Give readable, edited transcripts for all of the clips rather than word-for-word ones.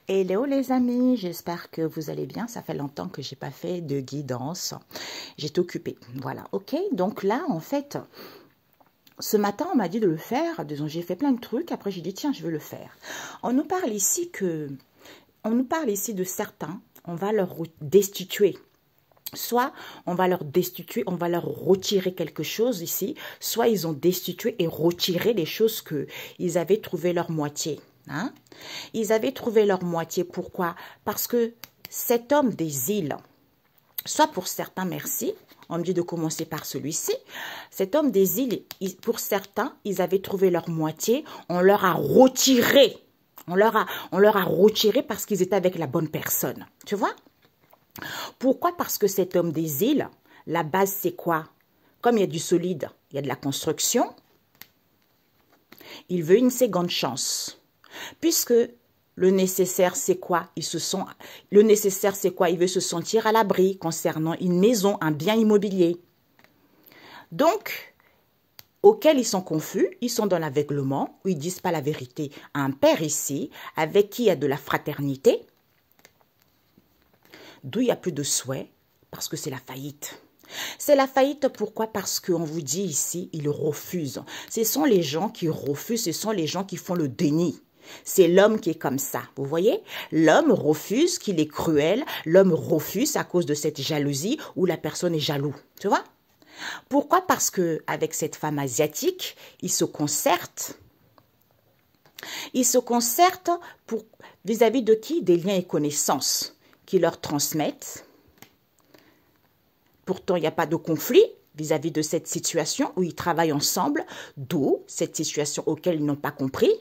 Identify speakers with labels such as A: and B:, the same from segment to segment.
A: Hello les amis, j'espère que vous allez bien. Ça fait longtemps que j'ai pas fait de guidance. J'étais occupée. Voilà, ok. Donc là, en fait, ce matin, on m'a dit de le faire. Disons, j'ai fait plein de trucs. Après, j'ai dit, tiens, je veux le faire. On nous parle ici de certains. On va leur destituer. Soit on va leur destituer, on va leur retirer quelque chose ici. Soit ils ont destitué et retiré les choses que ils avaient trouvé leur moitié. Hein? Ils avaient trouvé leur moitié. Pourquoi? Parce que cet homme des îles, soit pour certains, merci, on me dit de commencer par celui-ci, cet homme des îles, pour certains, ils avaient trouvé leur moitié, on leur a retiré. On leur a retiré parce qu'ils étaient avec la bonne personne. Tu vois? Pourquoi? Parce que cet homme des îles, la base c'est quoi? Comme il y a du solide, il y a de la construction, il veut une seconde chance. Puisque le nécessaire, c'est quoi? Le nécessaire, c'est quoi? Il veut se sentir à l'abri concernant une maison, un bien immobilier. Donc, auquel ils sont confus, ils sont dans l'aveuglement, où ils ne disent pas la vérité. Un père ici, avec qui il y a de la fraternité, d'où il n'y a plus de souhait, parce que c'est la faillite. C'est la faillite, pourquoi? Parce qu'on vous dit ici, ils refusent. Ce sont les gens qui refusent, ce sont les gens qui font le déni. C'est l'homme qui est comme ça, vous voyez? L'homme refuse qu'il est cruel, l'homme refuse à cause de cette jalousie où la personne est jaloux, tu vois? Pourquoi? Parce que avec cette femme asiatique, ils se concertent. Ils se concertent pour vis-à-vis de qui? Des liens et connaissances qui leur transmettent. Pourtant, il n'y a pas de conflit vis-à-vis de cette situation où ils travaillent ensemble, d'où cette situation auquel ils n'ont pas compris.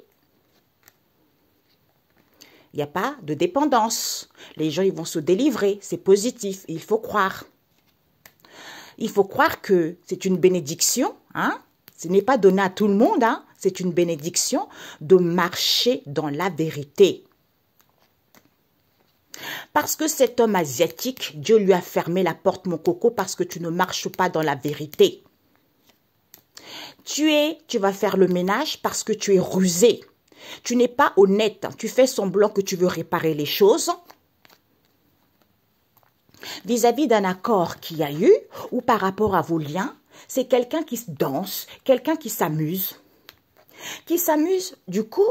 A: Il n'y a pas de dépendance. Les gens, ils vont se délivrer. C'est positif. Il faut croire. Il faut croire que c'est une bénédiction. Hein? Ce n'est pas donné à tout le monde. Hein? C'est une bénédiction de marcher dans la vérité. Parce que cet homme asiatique, Dieu lui a fermé la porte, mon coco, parce que tu ne marches pas dans la vérité. Tu vas faire le ménage parce que tu es rusé. Tu n'es pas honnête, tu fais semblant que tu veux réparer les choses. Vis-à-vis d'un accord qu'il y a eu, ou par rapport à vos liens, c'est quelqu'un qui danse, quelqu'un qui s'amuse. Qui s'amuse, du coup,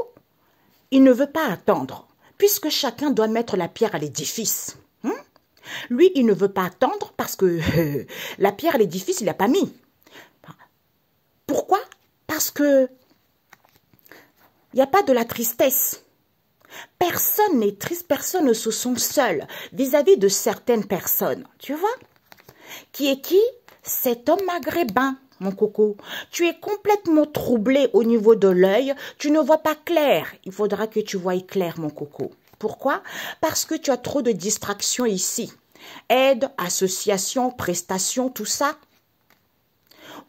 A: il ne veut pas attendre, puisque chacun doit mettre la pierre à l'édifice. Lui, il ne veut pas attendre parce que la pierre à l'édifice, il n'a pas mis. Pourquoi? Parce que il n'y a pas de la tristesse. Personne n'est triste, personne ne se sent seul vis-à-vis de certaines personnes. Tu vois? Qui est qui? Cet homme maghrébin, mon coco. Tu es complètement troublé au niveau de l'œil. Tu ne vois pas clair. Il faudra que tu voies clair, mon coco. Pourquoi? Parce que tu as trop de distractions ici. Aide, association, prestations, tout ça.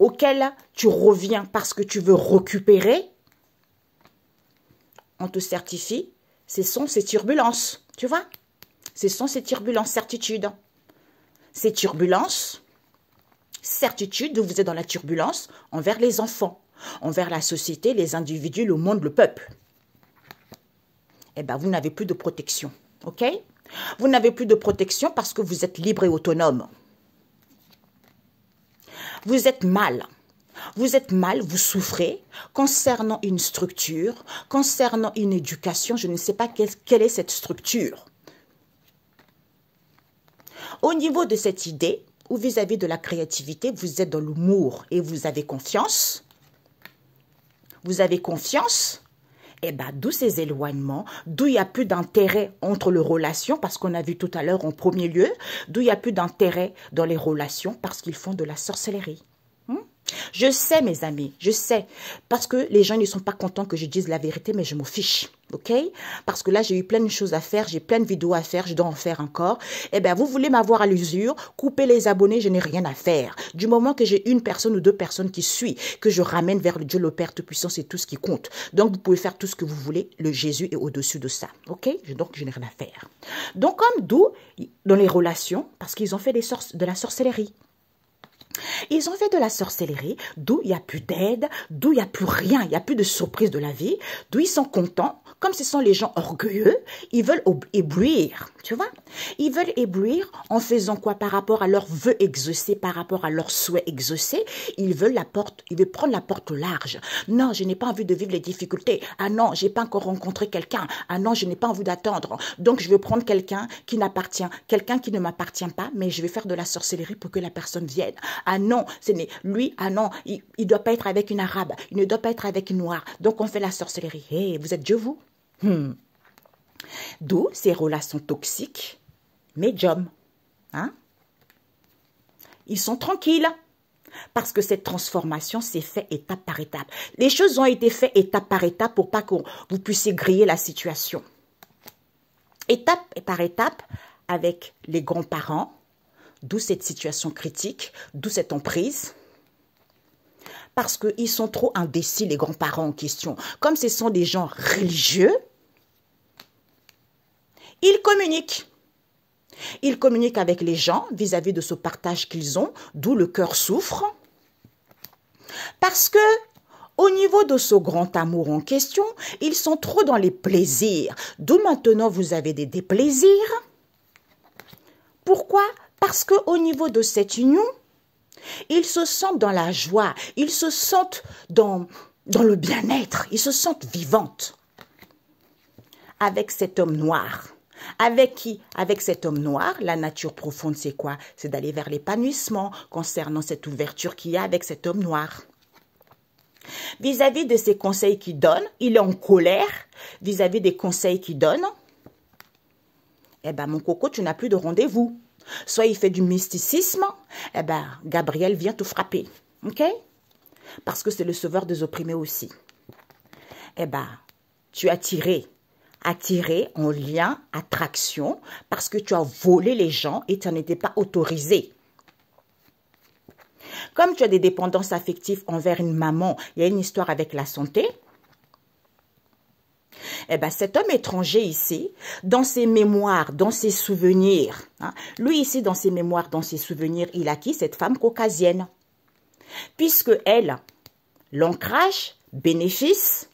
A: Auquel tu reviens parce que tu veux récupérer. On te certifie, ce sont ces turbulences, tu vois? Ce sont ces turbulences, certitudes. Ces turbulences, certitude, vous êtes dans la turbulence envers les enfants, envers la société, les individus, le monde, le peuple. Eh bien, vous n'avez plus de protection, ok? Vous n'avez plus de protection parce que vous êtes libre et autonome. Vous êtes mal. Vous êtes mal, vous souffrez concernant une structure, concernant une éducation. Je ne sais pas quelle est cette structure. Au niveau de cette idée, ou vis-à-vis de la créativité, vous êtes dans l'humour et vous avez confiance. Vous avez confiance. Eh bien, d'où ces éloignements, d'où il n'y a plus d'intérêt entre les relations, parce qu'on a vu tout à l'heure en premier lieu, d'où il n'y a plus d'intérêt dans les relations, parce qu'ils font de la sorcellerie. Je sais, mes amis, je sais, parce que les gens ne sont pas contents que je dise la vérité, mais je m'en fiche, ok? Parce que là, j'ai eu plein de choses à faire, j'ai plein de vidéos à faire, je dois en faire encore. Eh bien, vous voulez m'avoir à l'usure, couper les abonnés, je n'ai rien à faire. Du moment que j'ai une personne ou deux personnes qui suivent, que je ramène vers le Dieu le Père Tout-Puissant, c'est tout ce qui compte. Donc, vous pouvez faire tout ce que vous voulez, le Jésus est au-dessus de ça, ok? Donc, je n'ai rien à faire. Donc, comme d'où, dans les relations, parce qu'ils ont fait de la sorcellerie. Ils ont fait de la sorcellerie, d'où il n'y a plus d'aide, d'où il n'y a plus rien, il n'y a plus de surprise de la vie, d'où ils sont contents. Comme ce sont les gens orgueilleux, ils veulent éblouir, tu vois. Ils veulent éblouir en faisant quoi par rapport à leurs vœux exaucés, par rapport à leurs souhaits exaucés. Ils veulent prendre la porte large. Non, je n'ai pas envie de vivre les difficultés. Ah non, j'ai pas encore rencontré quelqu'un. Ah non, je n'ai pas envie d'attendre. Donc, je veux prendre quelqu'un qui ne m'appartient pas, mais je vais faire de la sorcellerie pour que la personne vienne. Ah non, lui, ah non, il ne doit pas être avec une arabe, il ne doit pas être avec une noire. Donc, on fait la sorcellerie. Hé, vous êtes Dieu, vous? D'où ces relations toxiques, médium. Hein? Ils sont tranquilles. Parce que cette transformation s'est faite étape par étape. Les choses ont été faites étape par étape pour pas que vous puissiez griller la situation. Étape par étape avec les grands-parents, d'où cette situation critique, d'où cette emprise. Parce qu'ils sont trop indécis, les grands-parents en question. Comme ce sont des gens religieux, ils communiquent. Ils communiquent avec les gens vis-à-vis de ce partage qu'ils ont, d'où le cœur souffre. Parce que, au niveau de ce grand amour en question, ils sont trop dans les plaisirs. D'où maintenant vous avez des déplaisirs. Pourquoi? Parce qu'au niveau de cette union, ils se sentent dans la joie, ils se sentent dans le bien-être, ils se sentent vivantes. Avec cet homme noir. Avec qui? Avec cet homme noir, la nature profonde, c'est quoi? C'est d'aller vers l'épanouissement concernant cette ouverture qu'il y a avec cet homme noir. Vis-à-vis de ces conseils qu'il donne, il est en colère vis-à-vis des conseils qu'il donne. Eh bien, mon coco, tu n'as plus de rendez-vous. Soit il fait du mysticisme, eh bien, Gabriel vient te frapper. OK? Parce que c'est le sauveur des opprimés aussi. Eh bien, tu as attiré en lien, attraction, parce que tu as volé les gens et tu n'en étais pas autorisé. Comme tu as des dépendances affectives envers une maman, il y a une histoire avec la santé. Eh bien, cet homme étranger ici, dans ses mémoires, dans ses souvenirs, hein, lui ici, dans ses mémoires, dans ses souvenirs, il a qui? Cette femme caucasienne. Puisque elle, l'ancrage, bénéfice,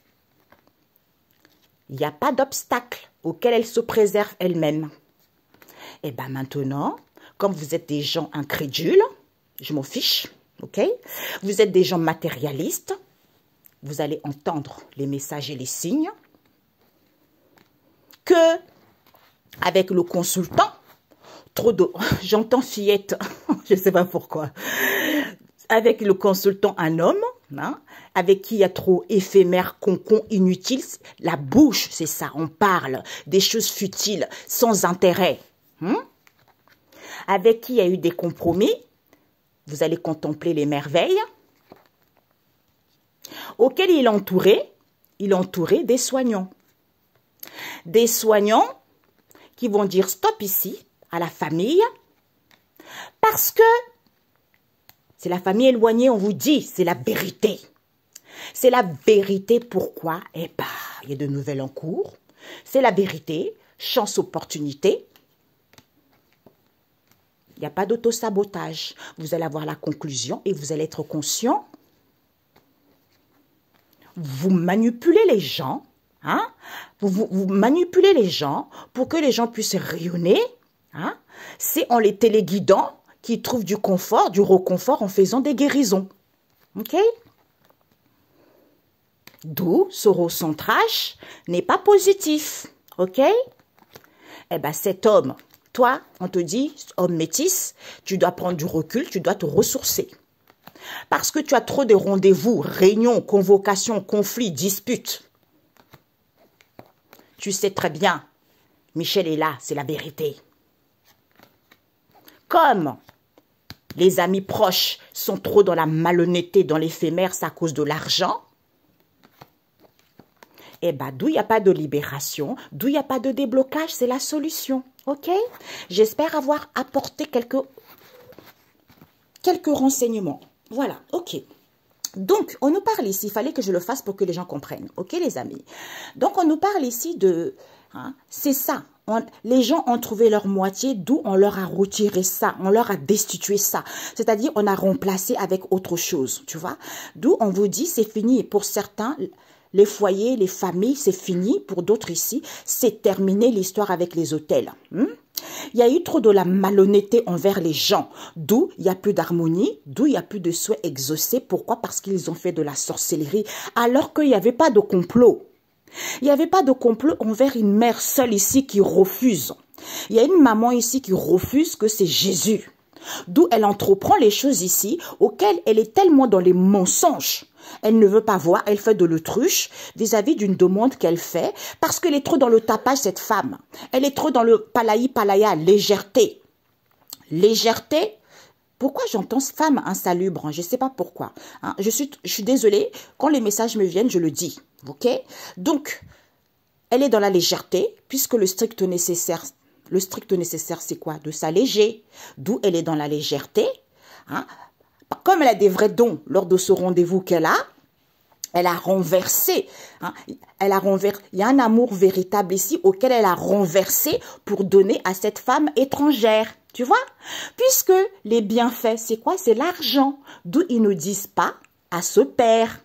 A: il n'y a pas d'obstacle auquel elle se préserve elle-même. Et bien maintenant, comme vous êtes des gens incrédules, je m'en fiche, ok? Vous êtes des gens matérialistes, vous allez entendre les messages et les signes que, avec le consultant, j'entends fillette, je ne sais pas pourquoi, avec le consultant un homme, hein, avec qui il y a trop éphémère, concon, inutile. La bouche, c'est ça, on parle des choses futiles, sans intérêt. Avec qui il y a eu des compromis, vous allez contempler les merveilles. Auquel il est entouré des soignants. Des soignants qui vont dire stop ici, à la famille, parce que c'est la famille éloignée, on vous dit, c'est la vérité. C'est la vérité, pourquoi? Eh bien, il y a de nouvelles en cours. C'est la vérité, chance, opportunité. Il n'y a pas d'auto-sabotage. Vous allez avoir la conclusion et vous allez être conscient. Vous manipulez les gens, hein? Vous manipulez les gens pour que les gens puissent rayonner. Hein? C'est en les téléguidant qu'ils trouvent du confort, du reconfort en faisant des guérisons. OK? D'où ce recentrage n'est pas positif. OK? Eh bien, cet homme, toi, on te dit, homme métis, tu dois prendre du recul, tu dois te ressourcer. Parce que tu as trop de rendez-vous, réunions, convocations, conflits, disputes. Tu sais très bien, Michel est là, c'est la vérité. Comme les amis proches sont trop dans la malhonnêteté, dans l'éphémère, c'est à cause de l'argent. Eh bien, d'où il n'y a pas de libération, d'où il n'y a pas de déblocage, c'est la solution. OK? J'espère avoir apporté quelques renseignements. Voilà, OK. Donc, on nous parle ici, il fallait que je le fasse pour que les gens comprennent. OK, les amis? Donc, on nous parle ici de... Hein, c'est ça. les gens ont trouvé leur moitié, d'où on leur a retiré ça, on leur a destitué ça. C'est-à-dire, on a remplacé avec autre chose, tu vois. D'où on vous dit, c'est fini. Pour certains, les foyers, les familles, c'est fini. Pour d'autres ici, c'est terminé l'histoire avec les hôtels. Il y a eu trop de la malhonnêteté envers les gens, d'où il n'y a plus d'harmonie, d'où il n'y a plus de souhaits exaucés. Pourquoi? Parce qu'ils ont fait de la sorcellerie, alors qu'il n'y avait pas de complot. Il n'y avait pas de complot envers une mère seule ici qui refuse. Il y a une maman ici qui refuse que c'est Jésus. D'où elle entreprend les choses ici, auxquelles elle est tellement dans les mensonges. Elle ne veut pas voir, elle fait de l'autruche vis-à-vis d'une demande qu'elle fait, parce qu'elle est trop dans le tapage, cette femme. Elle est trop dans le palaya, légèreté. Légèreté. Pourquoi j'entends femme insalubre? Je ne sais pas pourquoi. Hein. Je suis désolée, quand les messages me viennent, je le dis. Ok? Donc, elle est dans la légèreté, puisque le strict nécessaire, c'est quoi? De s'alléger. D'où elle est dans la légèreté. Hein? Comme elle a des vrais dons lors de ce rendez-vous qu'elle a, elle a renversé. Hein? Il y a un amour véritable ici auquel elle a renversé pour donner à cette femme étrangère. Tu vois? Puisque les bienfaits, c'est quoi? C'est l'argent. D'où ils ne disent pas à ce père.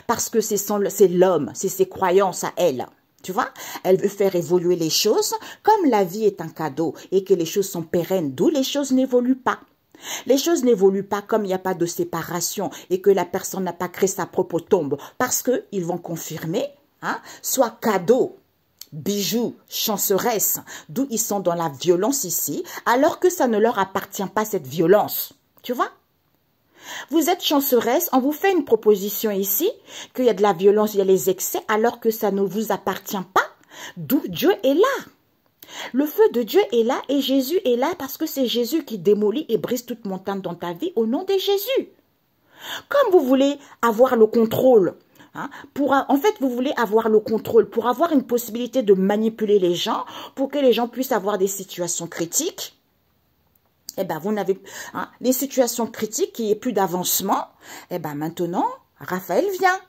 A: Parce que c'est l'homme, c'est ses croyances à elle. Tu vois? Elle veut faire évoluer les choses comme la vie est un cadeau et que les choses sont pérennes, d'où les choses n'évoluent pas. Les choses n'évoluent pas comme il n'y a pas de séparation et que la personne n'a pas créé sa propre tombe parce qu'ils vont confirmer, hein, soit cadeau, bijoux, chanceresse, d'où ils sont dans la violence ici, alors que ça ne leur appartient pas cette violence. Tu vois? Vous êtes chanceresse, on vous fait une proposition ici, qu'il y a de la violence, il y a les excès, alors que ça ne vous appartient pas, d'où Dieu est là. Le feu de Dieu est là et Jésus est là parce que c'est Jésus qui démolit et brise toute montagne dans ta vie au nom de Jésus. Comme vous voulez avoir le contrôle, hein, en fait vous voulez avoir le contrôle pour avoir une possibilité de manipuler les gens, pour que les gens puissent avoir des situations critiques. Eh bien, vous n'avez les situations critiques, qu'il n'y ait plus d'avancement. Eh bien, maintenant, Raphaël vient.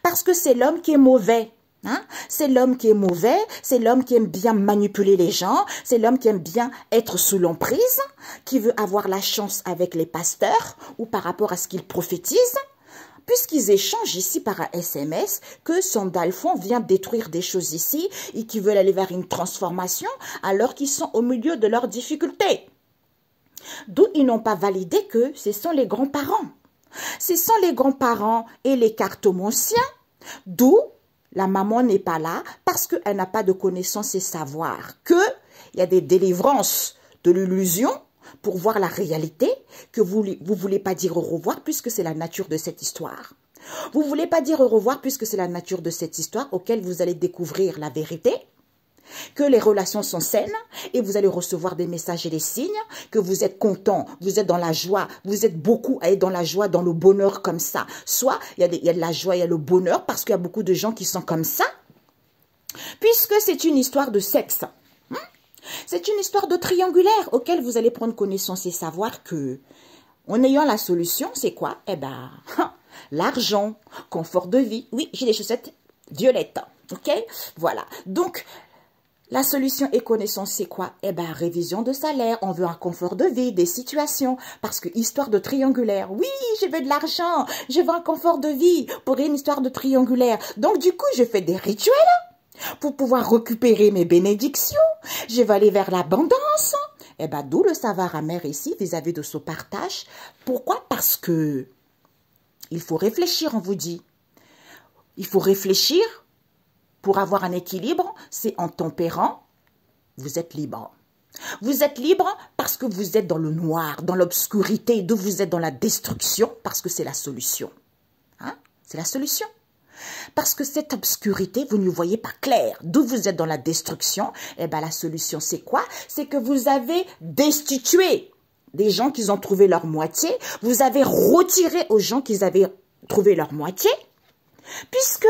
A: Parce que c'est l'homme qui est mauvais. Hein? C'est l'homme qui est mauvais, c'est l'homme qui aime bien manipuler les gens, c'est l'homme qui aime bien être sous l'emprise, qui veut avoir la chance avec les pasteurs ou par rapport à ce qu'ils prophétisent. Puisqu'ils échangent ici par un SMS que Sandalphon vient détruire des choses ici et qu'ils veulent aller vers une transformation alors qu'ils sont au milieu de leurs difficultés. D'où ils n'ont pas validé que ce sont les grands-parents. Ce sont les grands-parents et les cartomanciens, d'où la maman n'est pas là parce qu'elle n'a pas de connaissances et savoir. Qu'il y a des délivrances de l'illusion pour voir la réalité, que vous ne voulez pas dire au revoir puisque c'est la nature de cette histoire. Vous ne voulez pas dire au revoir puisque c'est la nature de cette histoire auquel vous allez découvrir la vérité, que les relations sont saines et vous allez recevoir des messages et des signes, que vous êtes content, vous êtes dans la joie, vous êtes beaucoup à être dans la joie, dans le bonheur comme ça. Soit il y a de la joie, il y a le bonheur parce qu'il y a beaucoup de gens qui sont comme ça, puisque c'est une histoire de sexe. C'est une histoire de triangulaire auquel vous allez prendre connaissance et savoir que, en ayant la solution, c'est quoi? Eh ben, l'argent, confort de vie. Oui, j'ai des chaussettes violettes, ok? Voilà. Donc, la solution et connaissance, c'est quoi? Eh bien, révision de salaire, on veut un confort de vie, des situations. Parce que histoire de triangulaire, oui, je veux de l'argent, je veux un confort de vie pour une histoire de triangulaire. Donc, du coup, je fais des rituels pour pouvoir récupérer mes bénédictions. Je vais aller vers l'abondance. Eh bien, d'où le savoir amer ici vis-à-vis de ce partage. Pourquoi? Parce que il faut réfléchir, on vous dit. Il faut réfléchir. Pour avoir un équilibre, c'est en tempérant, vous êtes libre. Vous êtes libre parce que vous êtes dans le noir, dans l'obscurité, d'où vous êtes dans la destruction, parce que c'est la solution. Hein? C'est la solution. Parce que cette obscurité, vous ne voyez pas clair, d'où vous êtes dans la destruction. Eh bien, la solution, c'est quoi? C'est que vous avez destitué des gens qui ont trouvé leur moitié, vous avez retiré aux gens qui avaient trouvé leur moitié, puisque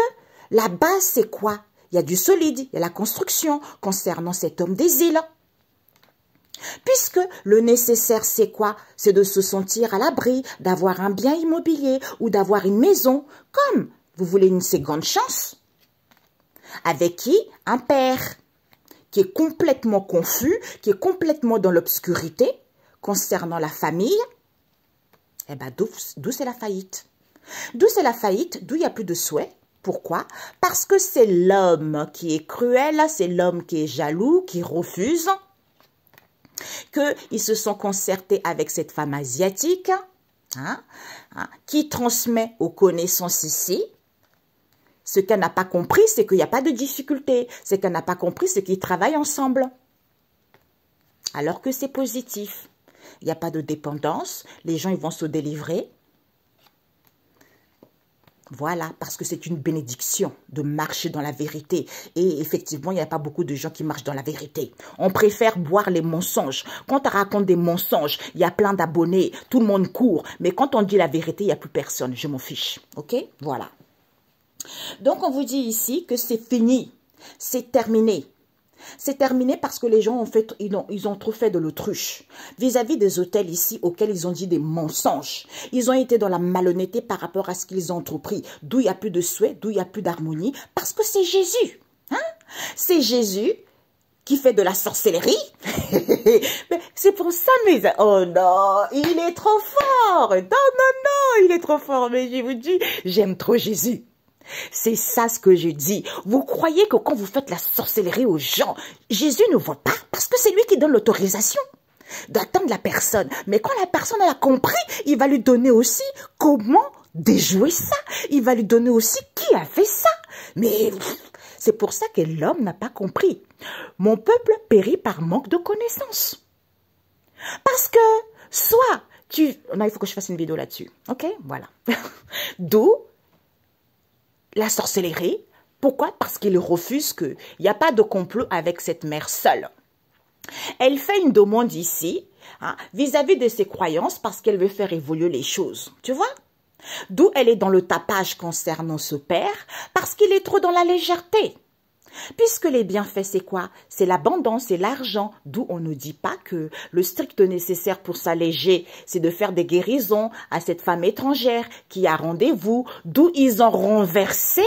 A: la base, c'est quoi? Il y a du solide, il y a la construction concernant cet homme des îles. Puisque le nécessaire, c'est quoi? C'est de se sentir à l'abri, d'avoir un bien immobilier ou d'avoir une maison. Comme vous voulez une seconde chance. Avec qui? Un père qui est complètement confus, qui est complètement dans l'obscurité concernant la famille, eh bien, d'où c'est la faillite. D'où c'est la faillite, d'où il n'y a plus de souhait. Pourquoi? Parce que c'est l'homme qui est cruel, c'est l'homme qui est jaloux, qui refuse, qu'ils se sont concertés avec cette femme asiatique, qui transmet aux connaissances ici. Ce qu'elle n'a pas compris, c'est qu'il n'y a pas de difficulté. Ce qu'elle n'a pas compris, c'est qu'ils travaillent ensemble. Alors que c'est positif. Il n'y a pas de dépendance. Les gens, ils vont se délivrer. Voilà, parce que c'est une bénédiction de marcher dans la vérité. Et effectivement, il n'y a pas beaucoup de gens qui marchent dans la vérité. On préfère boire les mensonges. Quand on raconte des mensonges, il y a plein d'abonnés, tout le monde court. Mais quand on dit la vérité, il n'y a plus personne. Je m'en fiche. OK? Voilà. Donc, on vous dit ici que c'est fini. C'est terminé. C'est terminé parce que les gens, ils ont trop fait de l'autruche. Vis-à-vis des hôtels ici auxquels ils ont dit des mensonges. Ils ont été dans la malhonnêteté par rapport à ce qu'ils ont entrepris. D'où il n'y a plus de souhait, d'où il n'y a plus d'harmonie. Parce que c'est Jésus. C'est Jésus qui fait de la sorcellerie. C'est pour ça, mais... Oh non, il est trop fort. Non, non, non, il est trop fort. Mais je vous dis, j'aime trop Jésus. C'est ça ce que je dis. Vous croyez que quand vous faites la sorcellerie aux gens, Jésus ne voit pas parce que c'est lui qui donne l'autorisation d'attendre la personne. Mais quand la personne a compris, il va lui donner aussi comment déjouer ça. Il va lui donner aussi qui a fait ça. Mais c'est pour ça que l'homme n'a pas compris. Mon peuple périt par manque de connaissances. Parce que soit tu... Non, il faut que je fasse une vidéo là-dessus. OK? Voilà. D'où la sorcellerie. Pourquoi? Parce qu'il refuse qu'il n'y a pas de complot avec cette mère seule. Elle fait une demande ici, vis-à-vis de ses croyances, parce qu'elle veut faire évoluer les choses. Tu vois? D'où elle est dans le tapage concernant ce père, parce qu'il est trop dans la légèreté. Puisque les bienfaits, c'est quoi? C'est l'abondance, c'est l'argent. D'où on ne dit pas que le strict nécessaire pour s'alléger, c'est de faire des guérisons à cette femme étrangère qui a rendez-vous. D'où ils ont renversé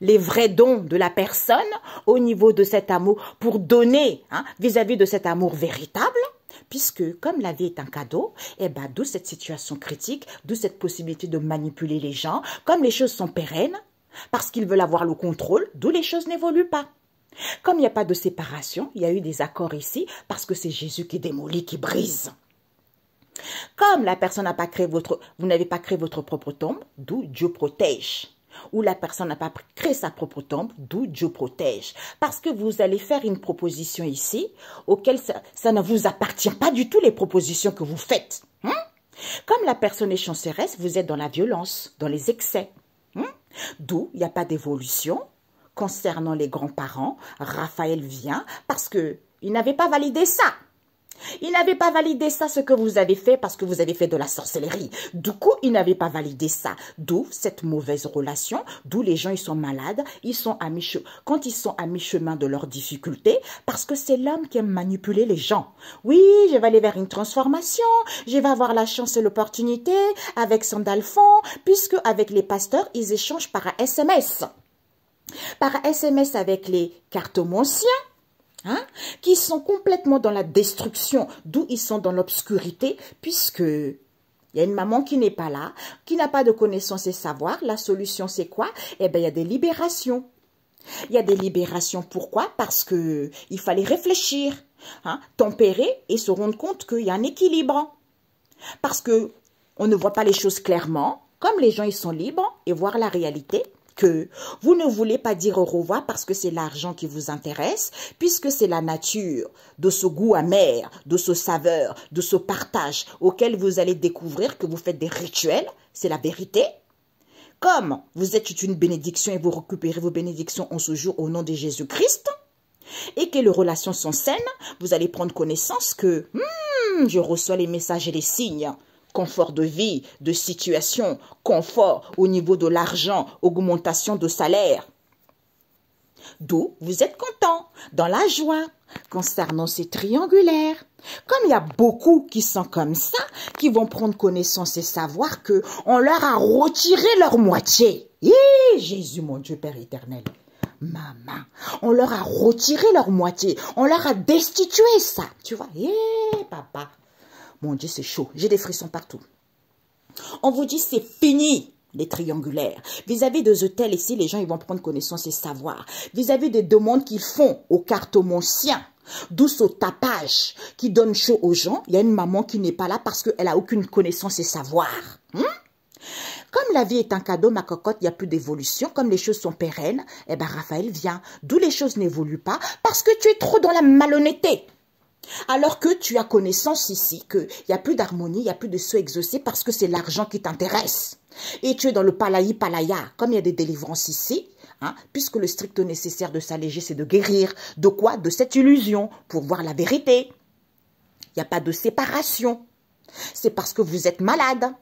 A: les vrais dons de la personne au niveau de cet amour pour donner vis-à-vis de cet amour véritable. Puisque comme la vie est un cadeau, eh ben, d'où cette situation critique, d'où cette possibilité de manipuler les gens. Comme les choses sont pérennes, parce qu'ils veulent avoir le contrôle, d'où les choses n'évoluent pas. Comme il n'y a pas de séparation, il y a eu des accords ici, parce que c'est Jésus qui démolit, qui brise. Comme la personne n'a pas créé vous n'avez pas créé votre propre tombe, d'où Dieu protège. Ou la personne n'a pas créé sa propre tombe, d'où Dieu protège. Parce que vous allez faire une proposition ici, auquel ça ne vous appartient pas du tout, les propositions que vous faites. Comme la personne est chanceresse, vous êtes dans la violence, dans les excès. D'où il n'y a pas d'évolution concernant les grands-parents. Raphaël vient parce qu'il n'avait pas validé ça. Il n'avait pas validé ça, ce que vous avez fait, parce que vous avez fait de la sorcellerie. Du coup, il n'avait pas validé ça. D'où cette mauvaise relation, d'où les gens, ils sont malades, ils sont à mi-chemin. Quand ils sont à mi-chemin de leurs difficultés, parce que c'est l'homme qui aime manipuler les gens. Oui, je vais aller vers une transformation, je vais avoir la chance et l'opportunité avec Sandalphon, puisque avec les pasteurs, ils échangent par SMS. Par SMS avec les cartomanciens. Qui sont complètement dans la destruction, d'où ils sont dans l'obscurité, puisque il y a une maman qui n'est pas là, qui n'a pas de connaissances et savoir. La solution, c'est quoi? Eh bien, il y a des libérations. Il y a des libérations. Pourquoi? Parce que il fallait réfléchir, tempérer et se rendre compte qu'il y a un équilibre. Parce que on ne voit pas les choses clairement, comme les gens ils sont libres et voir la réalité. Que vous ne voulez pas dire au revoir parce que c'est l'argent qui vous intéresse, puisque c'est la nature de ce goût amer, de ce saveur, de ce partage auquel vous allez découvrir que vous faites des rituels, c'est la vérité. Comme vous êtes une bénédiction et vous récupérez vos bénédictions en ce jour au nom de Jésus-Christ, et que les relations sont saines, vous allez prendre connaissance que je reçois les messages et les signes. Confort de vie, de situation, confort au niveau de l'argent, augmentation de salaire. D'où vous êtes content, dans la joie, concernant ces triangulaires. Comme il y a beaucoup qui sont comme ça, qui vont prendre connaissance et savoir qu'on leur a retiré leur moitié. Jésus, mon Dieu Père éternel. maman, on leur a retiré leur moitié. On leur a destitué ça. Tu vois, papa. Mon Dieu, c'est chaud. J'ai des frissons partout. On vous dit, c'est fini, les triangulaires. Vis-à-vis des hôtels ici, les gens ils vont prendre connaissance et savoir. Vis-à-vis des demandes qu'ils font aux cartomanciens, douce au tapage, qui donne chaud aux gens, il y a une maman qui n'est pas là parce qu'elle n'a aucune connaissance et savoir. Comme la vie est un cadeau, ma cocotte, il n'y a plus d'évolution. Comme les choses sont pérennes, eh ben Raphaël vient. D'où les choses n'évoluent pas parce que tu es trop dans la malhonnêteté. Alors que tu as connaissance ici qu'il n'y a plus d'harmonie, il n'y a plus de souhait exaucé parce que c'est l'argent qui t'intéresse. Et tu es dans le palaya, comme il y a des délivrances ici, puisque le strict nécessaire de s'alléger, c'est de guérir. De quoi? De cette illusion, pour voir la vérité. Il n'y a pas de séparation. C'est parce que vous êtes malade.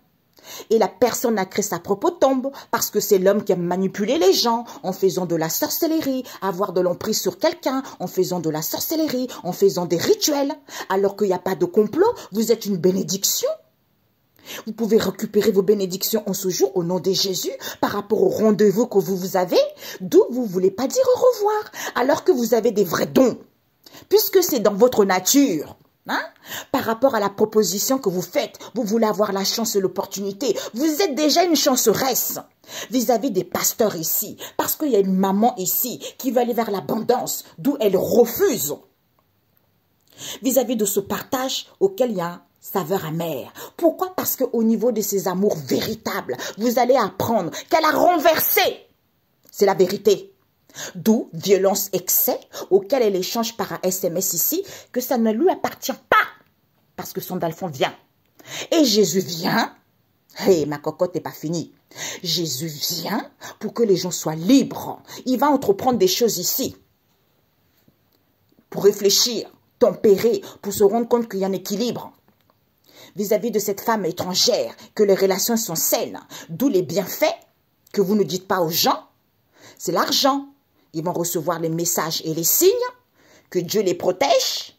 A: Et la personne a créé sa propre tombe parce que c'est l'homme qui a manipulé les gens en faisant de la sorcellerie, avoir de l'emprise sur quelqu'un, en faisant de la sorcellerie, en faisant des rituels. Alors qu'il n'y a pas de complot, vous êtes une bénédiction. Vous pouvez récupérer vos bénédictions en ce jour au nom de Jésus par rapport au rendez-vous que vous avez, d'où vous ne voulez pas dire au revoir, alors que vous avez des vrais dons, puisque c'est dans votre nature. Par rapport à la proposition que vous faites, vous voulez avoir la chance et l'opportunité. Vous êtes déjà une chanceresse vis-à-vis des pasteurs ici. Parce qu'il y a une maman ici qui veut aller vers l'abondance, d'où elle refuse. Vis-à-vis de ce partage auquel il y a saveur amère. Pourquoi? Parce qu'au niveau de ses amours véritables, vous allez apprendre qu'elle a renversé. C'est la vérité. D'où violence excès auquel elle échange par un SMS ici, que ça ne lui appartient pas, parce que son Dalphon vient. Et Jésus vient, ma cocotte n'est pas finie, Jésus vient pour que les gens soient libres. Il va entreprendre des choses ici, pour réfléchir, tempérer, pour se rendre compte qu'il y a un équilibre. Vis-à-vis de cette femme étrangère, que les relations sont saines, d'où les bienfaits que vous ne dites pas aux gens, c'est l'argent. Ils vont recevoir les messages et les signes, que Dieu les protège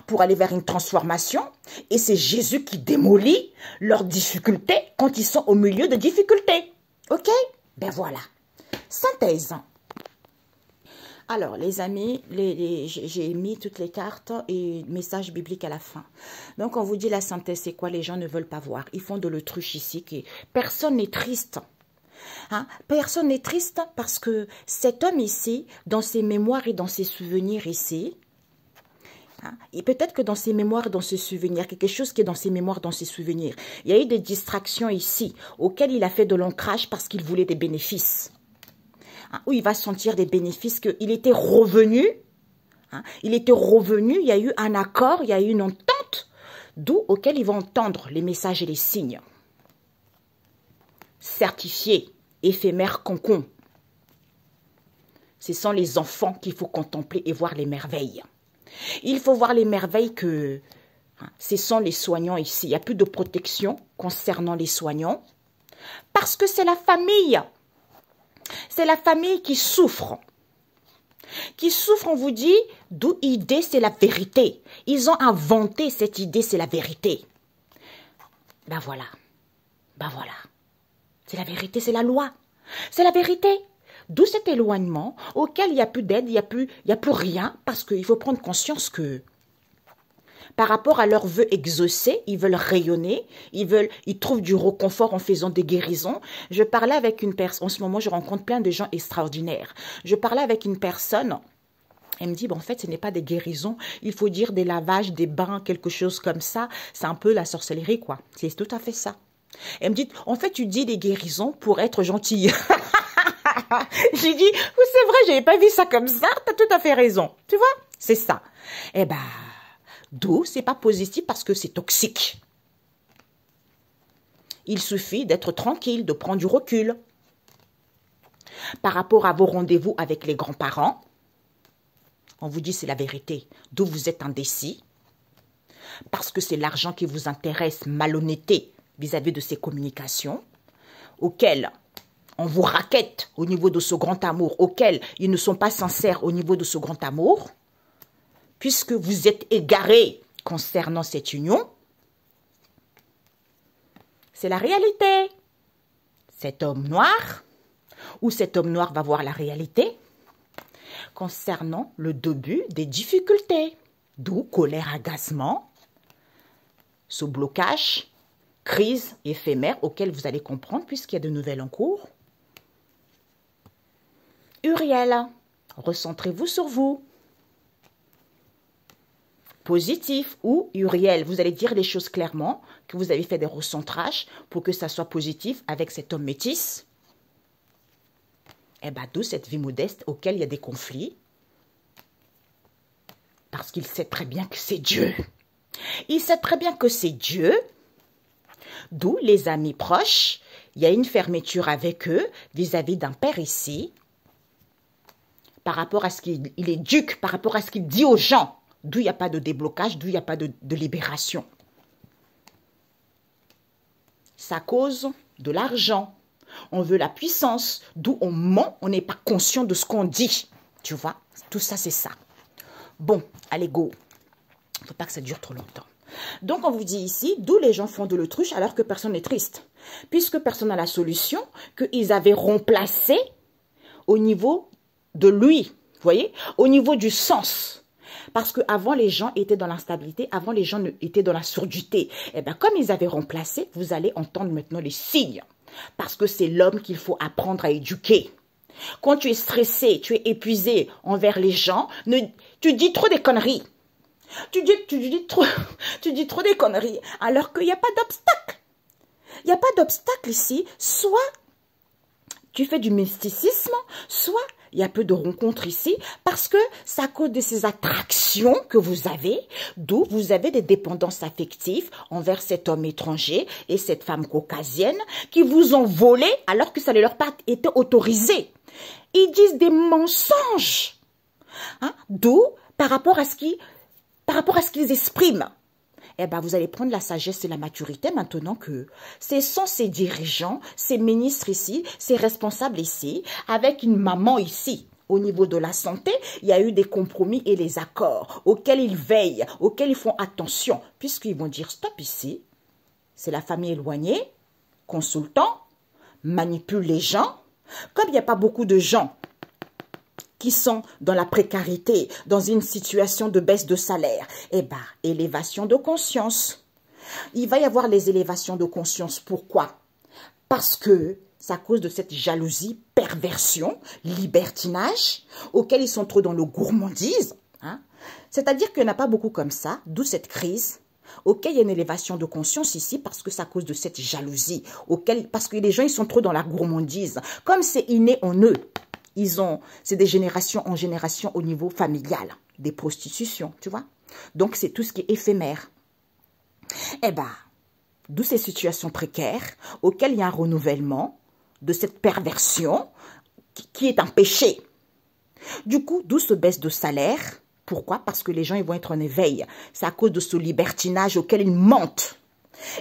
A: pour aller vers une transformation. Et c'est Jésus qui démolit leurs difficultés quand ils sont au milieu de difficultés. Ok? Ben voilà. Synthèse. Alors, les amis, j'ai mis toutes les cartes et message biblique à la fin. Donc, on vous dit la synthèse, c'est quoi? Les gens ne veulent pas voir. Ils font de l'autruche ici. Personne n'est triste. Personne n'est triste parce que cet homme ici, dans ses mémoires et dans ses souvenirs ici, et peut-être que dans ses mémoires, dans ses souvenirs, quelque chose qui est dans ses mémoires, dans ses souvenirs, il y a eu des distractions ici auxquelles il a fait de l'ancrage parce qu'il voulait des bénéfices. Où il va sentir des bénéfices, qu'il était revenu, il y a eu un accord, il y a eu une entente, d'où auquel il va entendre les messages et les signes. Certifié, éphémère, concon. Ce sont les enfants qu'il faut contempler et voir les merveilles. Il faut voir les merveilles que ce sont les soignants ici. Il n'y a plus de protection concernant les soignants parce que c'est la famille. C'est la famille qui souffre. Qui souffre, on vous dit, d'où idée, c'est la vérité. Ils ont inventé cette idée, c'est la vérité. Ben voilà. Ben voilà. C'est la vérité, c'est la loi. C'est la vérité. D'où cet éloignement auquel il n'y a plus d'aide, il n'y a plus rien, parce qu'il faut prendre conscience que par rapport à leurs vœux exaucés, ils veulent rayonner, ils trouvent du réconfort en faisant des guérisons. Je parlais avec une personne, en ce moment je rencontre plein de gens extraordinaires. Je parlais avec une personne, elle me dit, en fait, ce n'est pas des guérisons, il faut dire des lavages, des bains, quelque chose comme ça. C'est un peu la sorcellerie, quoi. C'est tout à fait ça. Elle me dit, en fait, tu dis des guérisons pour être gentille. J'ai dit, c'est vrai, je n'avais pas vu ça comme ça, tu as tout à fait raison. Tu vois, c'est ça. Eh ben, d'où c'est pas positif parce que c'est toxique. Il suffit d'être tranquille, de prendre du recul. Par rapport à vos rendez-vous avec les grands-parents, on vous dit c'est la vérité, d'où vous êtes indécis, parce que c'est l'argent qui vous intéresse, malhonnêteté vis-à-vis de ces communications, auxquelles on vous raquette au niveau de ce grand amour, auxquels ils ne sont pas sincères au niveau de ce grand amour, puisque vous êtes égarés concernant cette union. C'est la réalité. Cet homme noir, ou cet homme noir va voir la réalité, concernant le début des difficultés. D'où colère, agacement, ce blocage, crise éphémère auquel vous allez comprendre puisqu'il y a de nouvelles en cours. Uriel, recentrez-vous sur vous. Positif ou Uriel, vous allez dire les choses clairement, que vous avez fait des recentrages pour que ça soit positif avec cet homme métis. Eh bien, d'où cette vie modeste auquel il y a des conflits. Parce qu'il sait très bien que c'est Dieu. Il sait très bien que c'est Dieu. D'où les amis proches, il y a une fermeture avec eux vis-à-vis d'un père ici. Par rapport à ce qu'il éduque, par rapport à ce qu'il dit aux gens. D'où il n'y a pas de déblocage, d'où il n'y a pas de libération. Ça cause de l'argent. On veut la puissance, d'où on ment, on n'est pas conscient de ce qu'on dit. Tu vois, tout ça, c'est ça. Bon, allez, go. Il ne faut pas que ça dure trop longtemps. Donc, on vous dit ici, d'où les gens font de l'autruche alors que personne n'est triste. Puisque personne n'a la solution, qu'ils avaient remplacé au niveau de lui. Vous voyez, au niveau du sens. Parce qu'avant, les gens étaient dans l'instabilité, avant, les gens étaient dans la surdité. Et bien, comme ils avaient remplacé, vous allez entendre maintenant les signes. Parce que c'est l'homme qu'il faut apprendre à éduquer. Quand tu es stressé, tu es épuisé envers les gens, tu dis trop des conneries. Tu dis trop des conneries, alors qu'il n'y a pas d'obstacle. Il n'y a pas d'obstacle ici. Soit tu fais du mysticisme, soit il y a peu de rencontres ici, parce que c'est à cause de ces attractions que vous avez, d'où vous avez des dépendances affectives envers cet homme étranger et cette femme caucasienne qui vous ont volé alors que ça ne leur a pas été autorisé. Ils disent des mensonges, hein, d'où par rapport à ce qu'ils expriment. Eh bien, vous allez prendre la sagesse et la maturité maintenant que ce sont ces dirigeants, ces ministres ici, ces responsables ici, avec une maman ici. Au niveau de la santé, il y a eu des compromis et les accords auxquels ils veillent, auxquels ils font attention, puisqu'ils vont dire stop ici. C'est la famille éloignée, consultant, manipule les gens. Comme il n'y a pas beaucoup de gens qui sont dans la précarité, dans une situation de baisse de salaire, eh bien, élévation de conscience. Il va y avoir les élévations de conscience. Pourquoi? Parce que c'est à cause de cette jalousie, perversion, libertinage, auquel ils sont trop dans le gourmandise. Hein? C'est-à-dire qu'il n'y en a pas beaucoup comme ça, d'où cette crise. Ok, il y a une élévation de conscience ici parce que c'est à cause de cette jalousie. Parce que les gens, ils sont trop dans la gourmandise. Comme c'est inné en eux. C'est des générations en génération au niveau familial, des prostitutions, tu vois. Donc, c'est tout ce qui est éphémère. Eh bien, d'où ces situations précaires auxquelles il y a un renouvellement de cette perversion qui est un péché. Du coup, d'où ce baisse de salaire. Pourquoi? Parce que les gens ils vont être en éveil. C'est à cause de ce libertinage auquel ils mentent.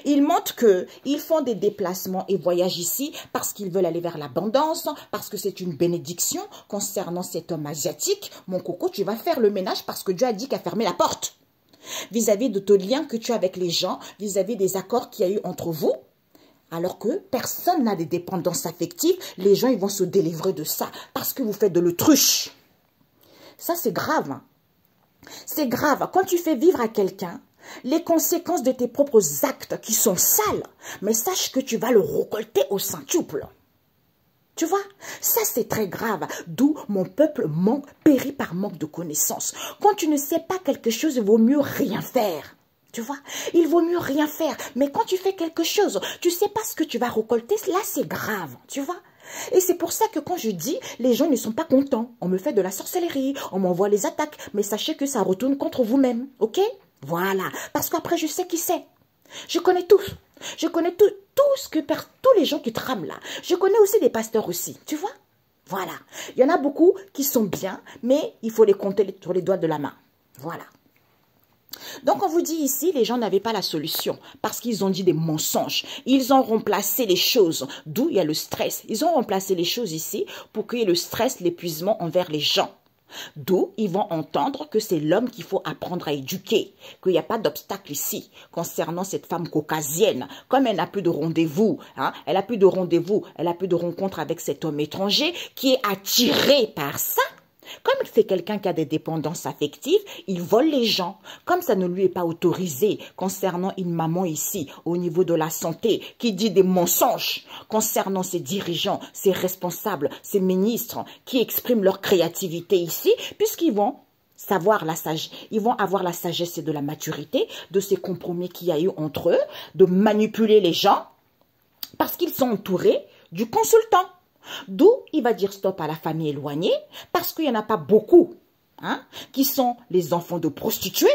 A: Ils montrent qu'ils font des déplacements et voyagent ici parce qu'ils veulent aller vers l'abondance, parce que c'est une bénédiction concernant cet homme asiatique. Mon coco, tu vas faire le ménage parce que Dieu a dit qu'à fermer la porte. Vis-à-vis de ton lien que tu as avec les gens, vis-à-vis des accords qu'il y a eu entre vous, alors que personne n'a des dépendances affectives, les gens ils vont se délivrer de ça parce que vous faites de l'autruche. Ça, c'est grave. C'est grave. Quand tu fais vivre à quelqu'un, les conséquences de tes propres actes qui sont sales, mais sache que tu vas le récolter au centuple. Tu vois, ça c'est très grave, d'où mon peuple périt par manque de connaissances. Quand tu ne sais pas quelque chose, il vaut mieux rien faire. Tu vois, il vaut mieux rien faire. Mais quand tu fais quelque chose, tu ne sais pas ce que tu vas récolter, là c'est grave, tu vois. Et c'est pour ça que quand je dis, les gens ne sont pas contents. On me fait de la sorcellerie, on m'envoie les attaques, mais sachez que ça retourne contre vous-même, ok? Voilà, parce qu'après je sais qui c'est. Je connais tous. Je connais tous les gens qui trament là. Je connais aussi des pasteurs aussi, tu vois? Voilà. Il y en a beaucoup qui sont bien, mais il faut les compter sur les doigts de la main. Voilà. Donc, on vous dit ici, les gens n'avaient pas la solution parce qu'ils ont dit des mensonges. Ils ont remplacé les choses, d'où il y a le stress. Ils ont remplacé les choses ici pour qu'il y ait le stress, l'épuisement envers les gens. D'où ils vont entendre que c'est l'homme qu'il faut apprendre à éduquer, qu'il n'y a pas d'obstacle ici concernant cette femme caucasienne. Comme elle n'a plus de rendez-vous, hein, elle n'a plus de rendez-vous, elle n'a plus de rencontre avec cet homme étranger qui est attiré par ça. Comme c'est quelqu'un qui a des dépendances affectives, il vole les gens. Comme ça ne lui est pas autorisé concernant une maman ici, au niveau de la santé, qui dit des mensonges concernant ses dirigeants, ses responsables, ses ministres, qui expriment leur créativité ici, puisqu'ils vont ils vont avoir la sagesse et de la maturité de ces compromis qu'il y a eu entre eux, de manipuler les gens, parce qu'ils sont entourés du consultant. D'où il va dire stop à la famille éloignée, parce qu'il n'y en a pas beaucoup qui sont les enfants de prostituées,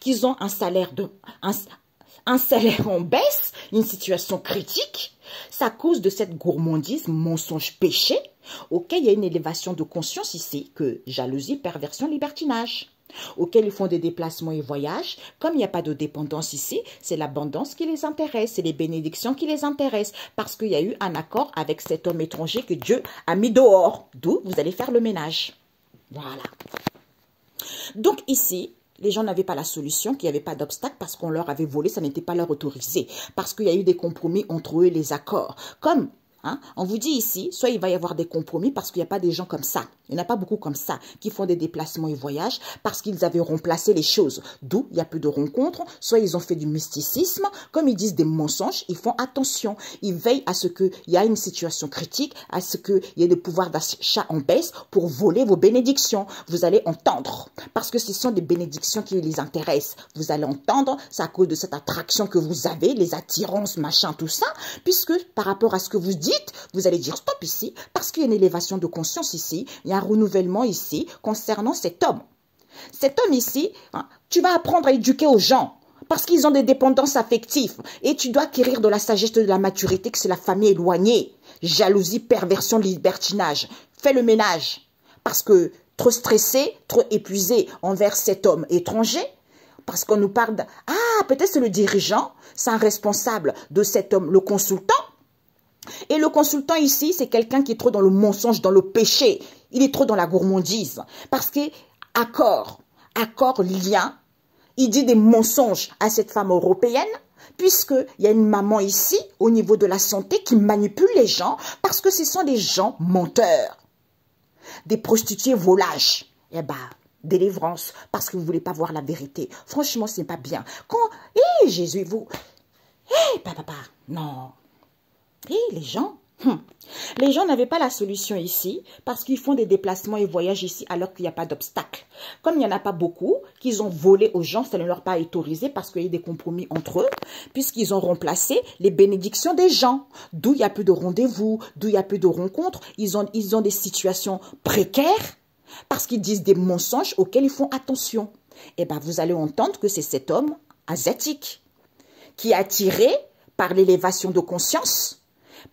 A: qui ont un salaire en baisse, une situation critique. C'est à cause de cette gourmandise, mensonge, péché, auquel il y a une élévation de conscience ici, que jalousie, perversion, libertinage, auxquels ils font des déplacements et voyages. Comme il n'y a pas de dépendance ici, c'est l'abondance qui les intéresse, c'est les bénédictions qui les intéressent, parce qu'il y a eu un accord avec cet homme étranger que Dieu a mis dehors, d'où vous allez faire le ménage. Voilà. Donc ici, les gens n'avaient pas la solution, qu'il n'y avait pas d'obstacle parce qu'on leur avait volé, ça n'était pas leur autorisé, parce qu'il y a eu des compromis entre eux et les accords. Comme on vous dit ici, soit il va y avoir des compromis parce qu'il n'y a pas des gens comme ça. Il n'y en a pas beaucoup comme ça qui font des déplacements et voyages parce qu'ils avaient remplacé les choses. D'où il y a peu de rencontres. Soit ils ont fait du mysticisme. Comme ils disent des mensonges, ils font attention. Ils veillent à ce qu'il y ait une situation critique, à ce qu'il y ait des pouvoirs d'achat en baisse pour voler vos bénédictions. Vous allez entendre. Parce que ce sont des bénédictions qui les intéressent. Vous allez entendre. C'est à cause de cette attraction que vous avez, les attirances, machin, tout ça. Puisque par rapport à ce que vous dites, vous allez dire stop ici, parce qu'il y a une élévation de conscience ici, il y a un renouvellement ici concernant cet homme. Cet homme ici, tu vas apprendre à éduquer aux gens, parce qu'ils ont des dépendances affectives, et tu dois acquérir de la sagesse, de la maturité, que c'est la famille éloignée, jalousie, perversion, libertinage. Fais le ménage, parce que trop stressé, trop épuisé envers cet homme étranger, parce qu'on nous parle de, peut-être c'est le dirigeant, c'est un responsable de cet homme, le consultant. Et le consultant ici, c'est quelqu'un qui est trop dans le mensonge, dans le péché. Il est trop dans la gourmandise. Parce que, accord, lien, il dit des mensonges à cette femme européenne, puisqu'il y a une maman ici, au niveau de la santé, qui manipule les gens, parce que ce sont des gens menteurs. Des prostituées volages. Eh ben, délivrance, parce que vous ne voulez pas voir la vérité. Franchement, ce n'est pas bien. Jésus, vous... papa, non. Les gens, les gens n'avaient pas la solution ici parce qu'ils font des déplacements et voyages ici alors qu'il n'y a pas d'obstacle. Comme il n'y en a pas beaucoup, qu'ils ont volé aux gens, ça ne leur a pas autorisé parce qu'il y a eu des compromis entre eux, puisqu'ils ont remplacé les bénédictions des gens. D'où il y a plus de rendez-vous, d'où il y a plus de rencontres. Ils ont des situations précaires parce qu'ils disent des mensonges auxquels ils font attention. Eh bien, vous allez entendre que c'est cet homme asiatique qui est attiré par l'élévation de conscience.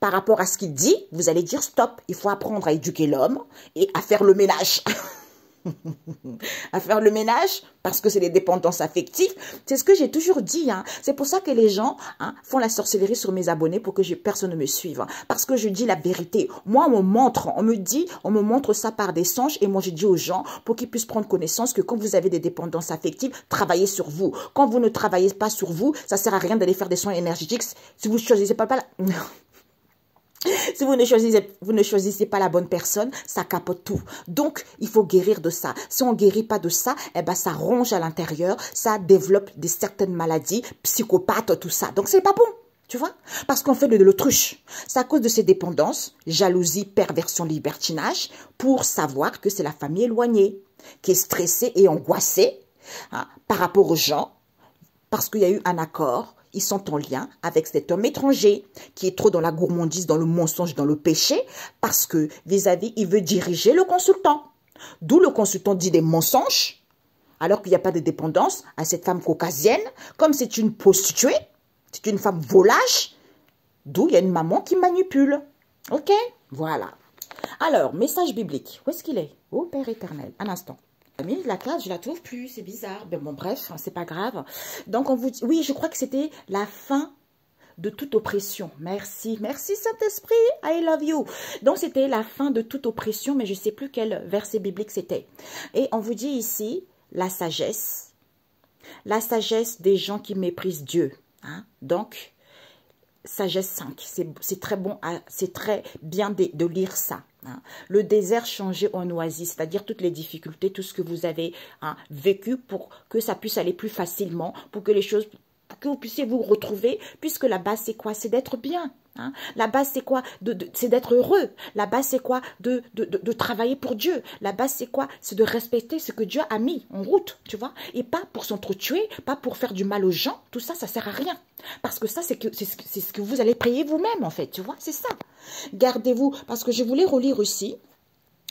A: Par rapport à ce qu'il dit, vous allez dire stop. Il faut apprendre à éduquer l'homme et à faire le ménage. À faire le ménage parce que c'est les dépendances affectives. C'est ce que j'ai toujours dit. C'est pour ça que les gens font la sorcellerie sur mes abonnés pour que personne ne me suive. Parce que je dis la vérité. Moi, on me montre ça par des songes et moi, je dis aux gens pour qu'ils puissent prendre connaissance que quand vous avez des dépendances affectives, travaillez sur vous. Quand vous ne travaillez pas sur vous, ça sert à rien d'aller faire des soins énergétiques. Si vous ne choisissez pas la... Si vous ne choisissez pas la bonne personne, ça capote tout. Donc, il faut guérir de ça. Si on ne guérit pas de ça, ça ronge à l'intérieur, ça développe certaines maladies, psychopathes, tout ça. Donc, c'est pas bon, tu vois. Parce qu'on fait de l'autruche. C'est à cause de ces dépendances, jalousie, perversion, libertinage, pour savoir que c'est la famille éloignée, qui est stressée et angoissée par rapport aux gens, parce qu'il y a eu un accord. Ils sont en lien avec cet homme étranger qui est trop dans la gourmandise, dans le mensonge, dans le péché, parce que vis-à-vis, il veut diriger le consultant. D'où le consultant dit des mensonges, alors qu'il n'y a pas de dépendance à cette femme caucasienne, comme c'est une prostituée, c'est une femme volage, d'où il y a une maman qui manipule. Ok? Voilà. Alors, message biblique. Où est-ce qu'il est? Oh, Père éternel. Un instant. La classe, je la trouve plus, c'est bizarre. Mais bon, bref, c'est pas grave. Donc, on vous dit, oui, je crois que c'était la fin de toute oppression. Merci, merci Saint-Esprit, I love you. Donc, c'était la fin de toute oppression, mais je ne sais plus quel verset biblique c'était. Et on vous dit ici, la sagesse des gens qui méprisent Dieu. Donc, sagesse 5. C'est très bon, c'est très bien de lire ça. Hein. Le désert changé en oasis, c'est-à-dire toutes les difficultés, tout ce que vous avez vécu pour que ça puisse aller plus facilement, pour que les choses, pour que vous puissiez vous retrouver, puisque la base c'est quoi? C'est d'être bien. Hein. La base, c'est quoi? C'est d'être heureux. La base, c'est quoi? De travailler pour Dieu. La base, c'est quoi? C'est de respecter ce que Dieu a mis en route, tu vois? Et pas pour s'entretuer, pas pour faire du mal aux gens. Tout ça, ça sert à rien. Parce que ça, c'est ce que vous allez prier vous-même, en fait, tu vois? C'est ça. Gardez-vous, parce que je voulais relire aussi.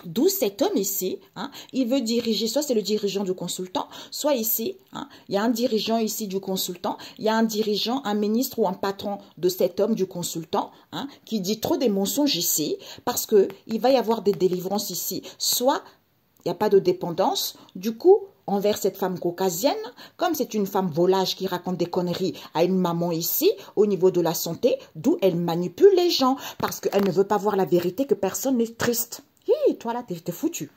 A: D'où cet homme ici, hein, il veut diriger, soit c'est le dirigeant du consultant, soit ici, hein, il y a un dirigeant ici du consultant, il y a un dirigeant, un ministre ou un patron de cet homme du consultant, hein, qui dit trop des mensonges ici, parce qu'il va y avoir des délivrances ici. Soit il n'y a pas de dépendance, du coup, envers cette femme caucasienne, comme c'est une femme volage qui raconte des conneries à une maman ici, au niveau de la santé, d'où elle manipule les gens, parce qu'elle ne veut pas voir la vérité que personne n'est triste. Hi, toi là, t'es foutu.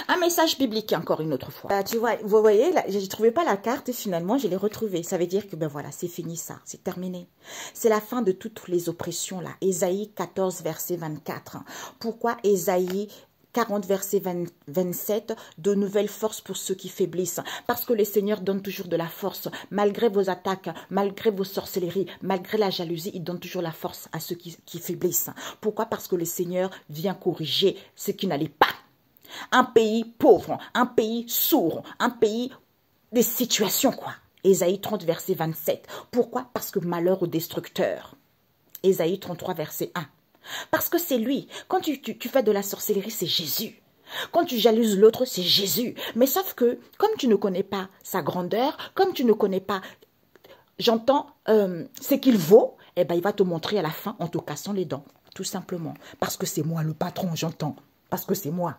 A: Un message biblique encore une autre fois. Tu vois, vous voyez, là, je ne trouvais pas la carte et finalement je l'ai retrouvée. Ça veut dire que ben voilà, c'est fini ça, c'est terminé. C'est la fin de toutes les oppressions là. Ésaïe 14 verset 24. Pourquoi Ésaïe 40 verset 27, de nouvelles forces pour ceux qui faiblissent. Parce que le Seigneur donne toujours de la force. Malgré vos attaques, malgré vos sorcelleries, malgré la jalousie, il donne toujours la force à ceux qui faiblissent. Pourquoi? Parce que le Seigneur vient corriger ce qui n'allait pas. Un pays pauvre, un pays sourd, un pays des situations quoi. Ésaïe 30 verset 27. Pourquoi? Parce que malheur au destructeur. Ésaïe 33 verset 1. Parce que c'est lui. Quand tu fais de la sorcellerie, c'est Jésus. Quand tu jalouses l'autre, c'est Jésus. Mais sauf que, comme tu ne connais pas sa grandeur, comme tu ne connais pas, j'entends, ce qu'il vaut, eh ben, il va te montrer à la fin en te cassant les dents. Tout simplement. Parce que c'est moi le patron, j'entends. Parce que c'est moi.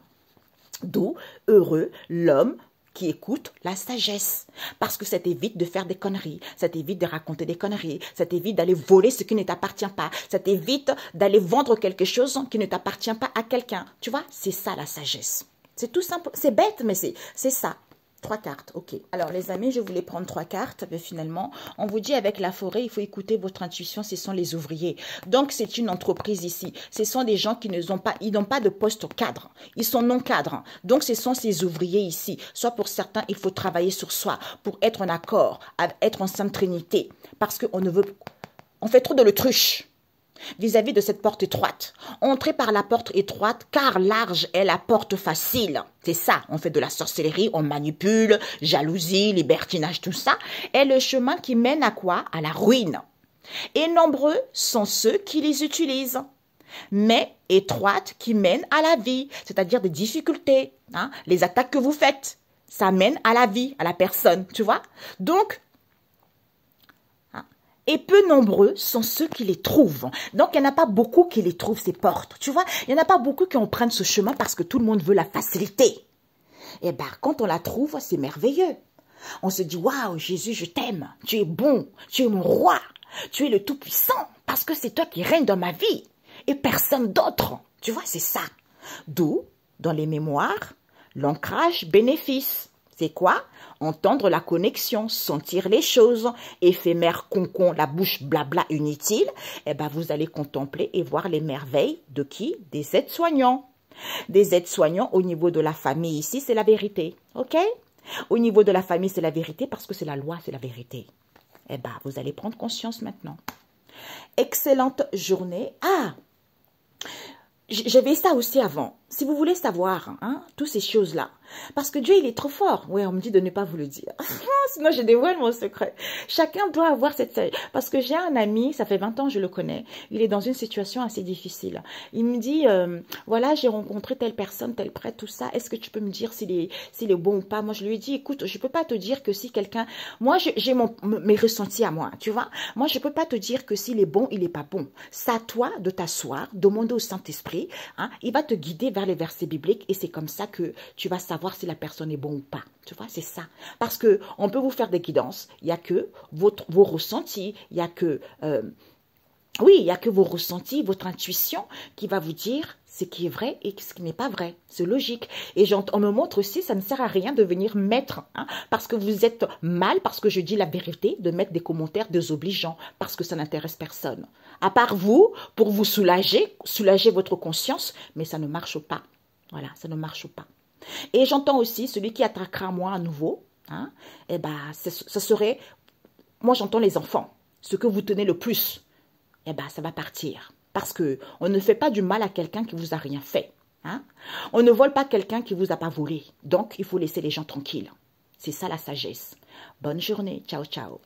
A: D'où, heureux, l'homme qui écoute la sagesse. Parce que ça t'évite de faire des conneries, ça t'évite de raconter des conneries, ça t'évite d'aller voler ce qui ne t'appartient pas, ça t'évite d'aller vendre quelque chose qui ne t'appartient pas à quelqu'un. Tu vois, c'est ça la sagesse. C'est tout simple, c'est bête, mais c'est ça. 3 cartes, ok. Alors les amis, je voulais prendre 3 cartes, mais finalement, on vous dit avec la forêt, il faut écouter votre intuition, ce sont les ouvriers. Donc c'est une entreprise ici. Ce sont des gens qui n'ont pas de poste cadre. Ils sont non cadres. Donc ce sont ces ouvriers ici. Soit pour certains, il faut travailler sur soi pour être en accord, être en sainte trinité. Parce qu'on ne veut... On fait trop de l'autruche vis-à-vis de cette porte étroite. Entrez par la porte étroite, car large est la porte facile. C'est ça, on fait de la sorcellerie, on manipule, jalousie, libertinage, tout ça. Et le chemin qui mène à quoi? À la ruine. Et nombreux sont ceux qui les utilisent. Mais étroite qui mène à la vie, c'est-à-dire des difficultés. Hein? Les attaques que vous faites, ça mène à la vie, à la personne, tu vois. Donc, et peu nombreux sont ceux qui les trouvent. Donc, il n'y en a pas beaucoup qui les trouvent, ces portes. Tu vois, il n'y en a pas beaucoup qui empruntent ce chemin parce que tout le monde veut la facilité. Et bien, quand on la trouve, c'est merveilleux. On se dit, waouh, Jésus, je t'aime. Tu es bon. Tu es mon roi. Tu es le Tout-Puissant. Parce que c'est toi qui règnes dans ma vie. Et personne d'autre. Tu vois, c'est ça. D'où, dans les mémoires, l'ancrage bénéfice. C'est quoi? Entendre la connexion, sentir les choses, éphémère, concon, la bouche blabla inutile, eh ben vous allez contempler et voir les merveilles de qui? Des aides-soignants. Des aides-soignants au niveau de la famille ici, c'est la vérité. Ok? Au niveau de la famille, c'est la vérité parce que c'est la loi, c'est la vérité. Eh ben, vous allez prendre conscience maintenant. Excellente journée. Ah! J'avais ça aussi avant. Si vous voulez savoir, hein, toutes ces choses-là. Parce que Dieu, il est trop fort. Oui, on me dit de ne pas vous le dire. Sinon, je dévoile mon secret. Chacun doit avoir cette... Parce que j'ai un ami, ça fait 20 ans, je le connais. Il est dans une situation assez difficile. Il me dit, voilà, j'ai rencontré telle personne, tel prêtre, tout ça. Est-ce que tu peux me dire s'il est bon ou pas? Moi, je lui ai dit, écoute, je peux pas te dire que si quelqu'un... Moi, j'ai mes ressentis à moi, tu vois. Moi, je peux pas te dire que s'il est bon, il est pas bon. C'est à toi de t'asseoir, demander au Saint-Esprit. Hein, il va te guider vers les versets bibliques et c'est comme ça que tu vas savoir si la personne est bon ou pas. Tu vois, c'est ça. Parce que on peut vous faire des guidances. Il n'y a que vos ressentis. Il n'y a que Oui, il n'y a que vos ressentis, votre intuition qui va vous dire ce qui est vrai et ce qui n'est pas vrai. C'est logique. Et on me montre aussi, ça ne sert à rien de venir mettre, hein, parce que vous êtes mal, parce que je dis la vérité, de mettre des commentaires désobligeants, parce que ça n'intéresse personne. À part vous, pour vous soulager votre conscience, mais ça ne marche pas. Voilà, ça ne marche pas. Et j'entends aussi celui qui attaquera moi à nouveau, hein, eh ben, ce serait, moi j'entends les enfants, ce que vous tenez le plus. Eh bien, ça va partir. Parce que on ne fait pas du mal à quelqu'un qui vous a rien fait. Hein? On ne vole pas quelqu'un qui vous a pas volé. Donc, il faut laisser les gens tranquilles. C'est ça la sagesse. Bonne journée. Ciao, ciao.